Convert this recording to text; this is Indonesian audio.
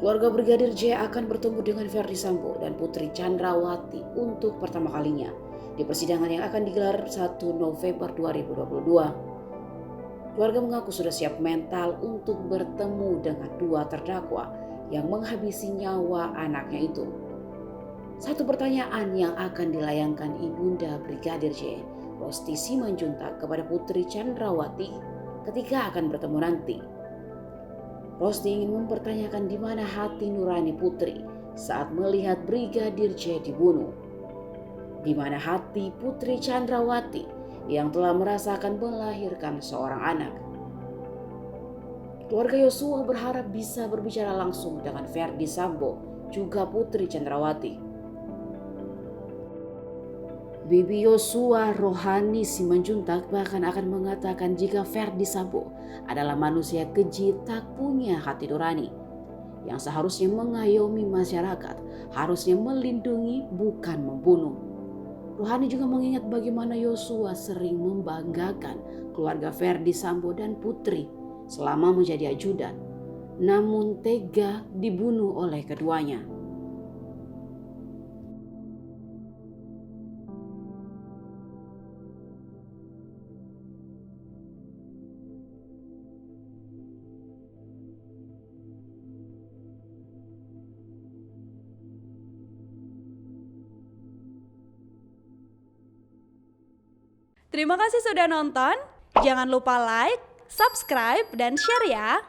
Keluarga Brigadir J akan bertemu dengan Verdi Sambo dan Putri Chandrawati untuk pertama kalinya di persidangan yang akan digelar 1 November 2022. Keluarga mengaku sudah siap mental untuk bertemu dengan dua terdakwa yang menghabisi nyawa anaknya itu. Satu pertanyaan yang akan dilayangkan Ibunda Brigadir J, Rosti Simanjuntak, kepada Putri Chandrawati ketika akan bertemu nanti. Rosti ingin mempertanyakan di mana hati nurani Putri saat melihat Brigadir J dibunuh. Di mana hati Putri Chandrawati yang telah merasakan melahirkan seorang anak. Keluarga Yosua berharap bisa berbicara langsung dengan Verdi Sambo juga Putri Chandrawati. Bibi Yosua Rohani Simanjuntak bahkan akan mengatakan jika Verdi Sambo adalah manusia keji tak punya hati nurani yang seharusnya mengayomi masyarakat, harusnya melindungi bukan membunuh. Rohani juga mengingat bagaimana Yosua sering membanggakan keluarga Verdi Sambo dan Putri selama menjadi ajudan, namun tega dibunuh oleh keduanya. Terima kasih sudah nonton. Jangan lupa like, subscribe, dan share ya.